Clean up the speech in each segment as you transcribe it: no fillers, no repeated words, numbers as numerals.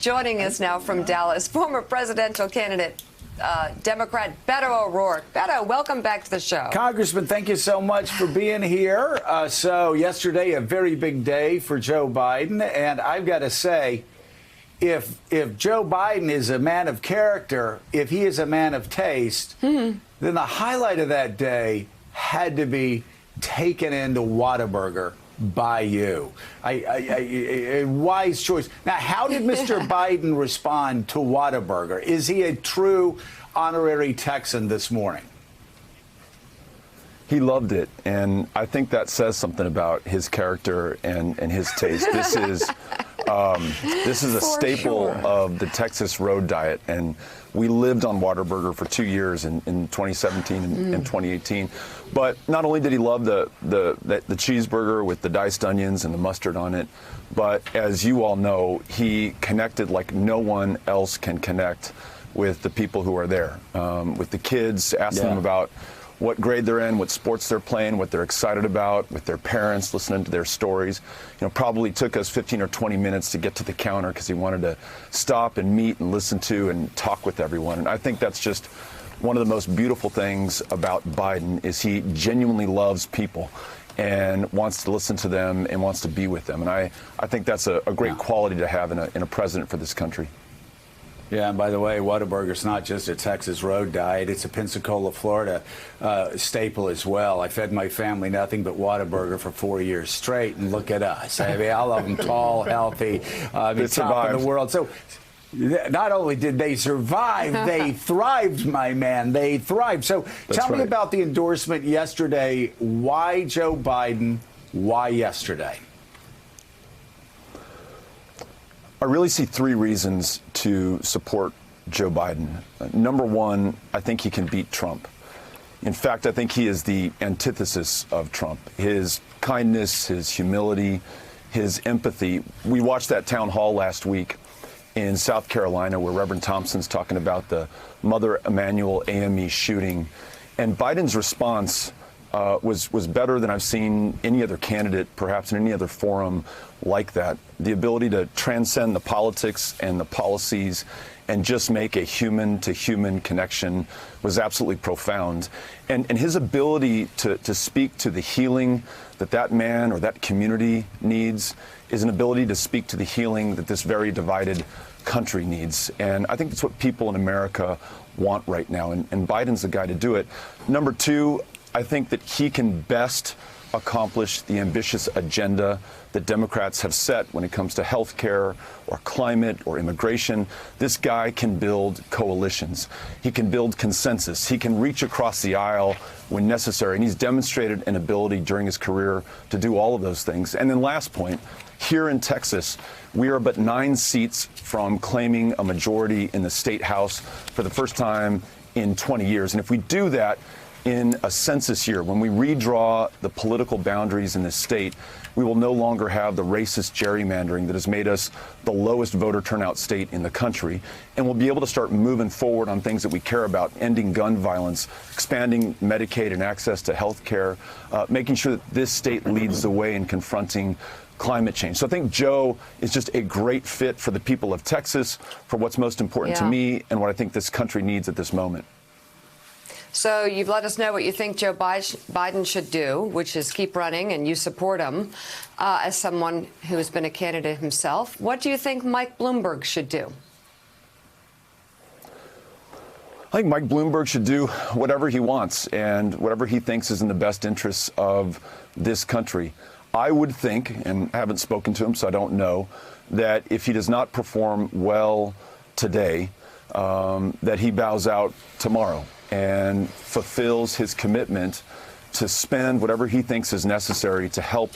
Joining us now from Dallas, former presidential candidate, Democrat Beto O'Rourke. Beto, welcome back to the show. Congressman, thank you so much for being here. So yesterday, a very big day for Joe Biden. And I've got to say, if Joe Biden is a man of character, if he is a man of taste, then the highlight of that day had to be taken into Whataburger by you. A wise choice. Now, how did Mr. Biden respond to Whataburger? Is he a true honorary Texan this morning? He loved it, and I think that says something about his character and his taste. This is a staple of the Texas road diet, and we lived on Whataburger for 2 years in 2017 and 2018. But not only did he love the cheeseburger with the diced onions and the mustard on it, but as you all know, he connected like no one else can connect with the people who are there, with the kids, asking them about what grade they're in, what sports they're playing, what they're excited about, with their parents, listening to their stories. You know, probably took us 15 or 20 minutes to get to the counter because he wanted to stop and meet and listen to and talk with everyone. And I think that's just one of the most beautiful things about Biden is he genuinely loves people and wants to listen to them and wants to be with them. And I think that's a great quality to have in a president for this country. Yeah, and by the way, Whataburger's not just a Texas road diet. It's a Pensacola, Florida staple as well. I fed my family nothing but Whataburger for 4 years straight, and look at us. I mean, I love them tall, healthy, top in the world. So not only did they survive, they thrived, my man. They thrived. So tell me about the endorsement yesterday. Why Joe Biden? Why yesterday? I really see three reasons to support Joe Biden. Number one, I think he can beat Trump. In fact, I think he is the antithesis of Trump. His kindness, his humility, his empathy. We watched that town hall last week in South Carolina where Reverend Thompson's talking about the Mother Emanuel AME shooting. And Biden's response was better than I've seen any other candidate, perhaps in any other forum like that. The ability to transcend the politics and the policies and just make a human-to-human connection was absolutely profound. And his ability to speak to the healing that man or that community needs is an ability to speak to the healing that this very divided country needs. And I think that's what people in America want right now. And Biden's the guy to do it. Number two, I think that he can best accomplish the ambitious agenda that Democrats have set when it comes to health care or climate or immigration. This guy can build coalitions. He can build consensus. He can reach across the aisle when necessary. And he's demonstrated an ability during his career to do all of those things. And then last point, here in Texas, we are but 9 seats from claiming a majority in the state house for the first time in 20 years. And if we do that, in a census year, when we redraw the political boundaries in this state, we will no longer have the racist gerrymandering that has made us the lowest voter turnout state in the country. And we'll be able to start moving forward on things that we care about, ending gun violence, expanding Medicaid and access to health care, making sure that this state leads the way in confronting climate change. So I think Joe is just a great fit for the people of Texas, for what's most important to me and what I think this country needs at this moment. So you've let us know what you think Joe Biden should do, which is keep running, and you support him as someone who has been a candidate himself. What do you think Mike Bloomberg should do? I think Mike Bloomberg should do whatever he wants and whatever he thinks is in the best interests of this country. I would think, and I haven't spoken to him, so I don't know, that if he does not perform well today, that he bows out tomorrow and fulfills his commitment to spend whatever he thinks is necessary to help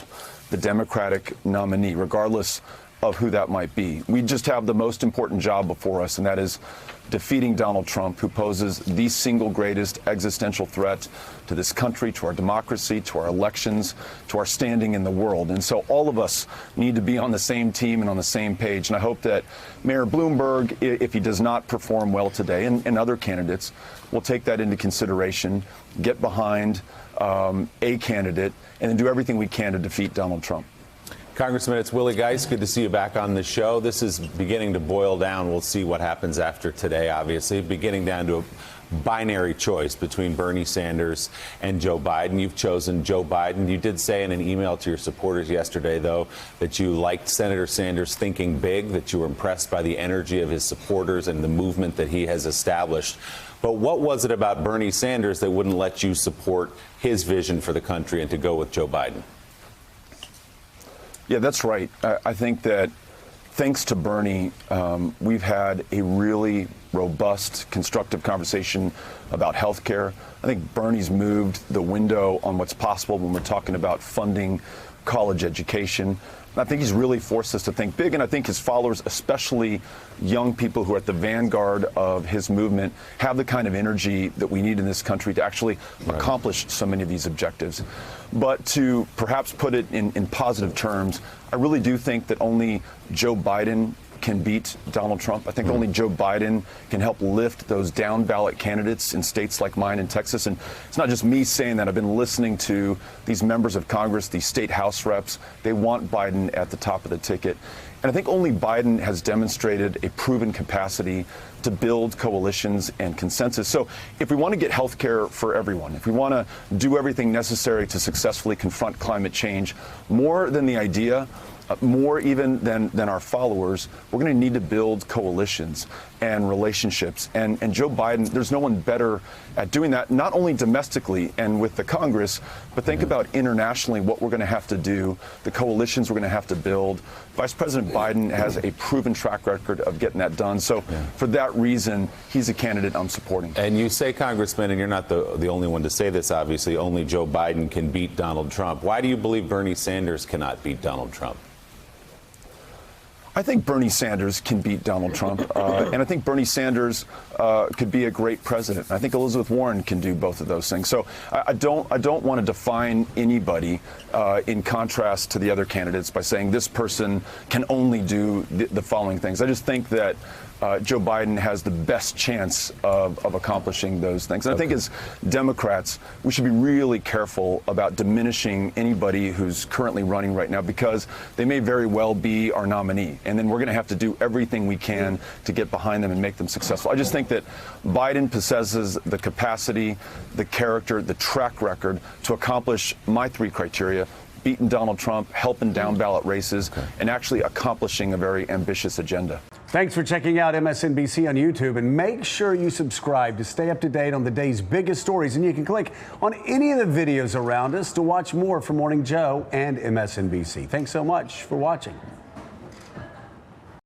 the Democratic nominee, regardless of who that might be. We just have the most important job before us, and that is defeating Donald Trump, who poses the single greatest existential threat to this country, to our democracy, to our elections, to our standing in the world. And so all of us need to be on the same team and on the same page. And I hope that Mayor Bloomberg, if he does not perform well today, and other candidates, will take that into consideration, get behind a candidate, and then do everything we can to defeat Donald Trump. Congressman, it's Willie Geist. Good to see you back on the show. This is beginning to boil down. We'll see what happens after today, obviously. Beginning down to a binary choice between Bernie Sanders and Joe Biden. You've chosen Joe Biden. You did say in an email to your supporters yesterday, though, that you liked Senator Sanders thinking big, that you were impressed by the energy of his supporters and the movement that he has established. But what was it about Bernie Sanders that wouldn't let you support his vision for the country and to go with Joe Biden? Yeah, that's right. I think that thanks to Bernie, we've had a really robust, constructive conversation about health care. I think Bernie's moved the window on what's possible when we're talking about funding college education. I think he's really forced us to think big, and I think his followers, especially young people who are at the vanguard of his movement, have the kind of energy that we need in this country to actually accomplish so many of these objectives. But to perhaps put it in positive terms, I really do think that only Joe Biden can beat Donald Trump. I think only Joe Biden can help lift those down ballot candidates in states like mine in Texas. And it's not just me saying that. I've been listening to these members of Congress, these state House reps. They want Biden at the top of the ticket. And I think only Biden has demonstrated a proven capacity to build coalitions and consensus. So if we want to get health care for everyone, if we want to do everything necessary to successfully confront climate change, more than the idea, more even than our followers, we're going to need to build coalitions and relationships. And Joe Biden, there's no one better at doing that, not only domestically and with the Congress, but think about internationally what we're going to have to do, the coalitions we're going to have to build. Vice President Biden has a proven track record of getting that done. So for that reason, he's a candidate I'm supporting. And you say, Congressman, and you're not the only one to say this, obviously, only Joe Biden can beat Donald Trump. Why do you believe Bernie Sanders cannot beat Donald Trump? I think Bernie Sanders can beat Donald Trump, and I think Bernie Sanders could be a great president. I think Elizabeth Warren can do both of those things. So I don't want to define anybody in contrast to the other candidates by saying this person can only do the following things. I just think that Joe Biden has the best chance of accomplishing those things. And I think as Democrats, we should be really careful about diminishing anybody who's currently running right now, because they may very well be our nominee. And then we're going to have to do everything we can to get behind them and make them successful. I just think that Biden possesses the capacity, the character, the track record to accomplish my three criteria: beating Donald Trump, helping down ballot races, and actually accomplishing a very ambitious agenda. Thanks for checking out MSNBC on YouTube, and make sure you subscribe to stay up to date on the day's biggest stories. And you can click on any of the videos around us to watch more from Morning Joe and MSNBC. Thanks so much for watching.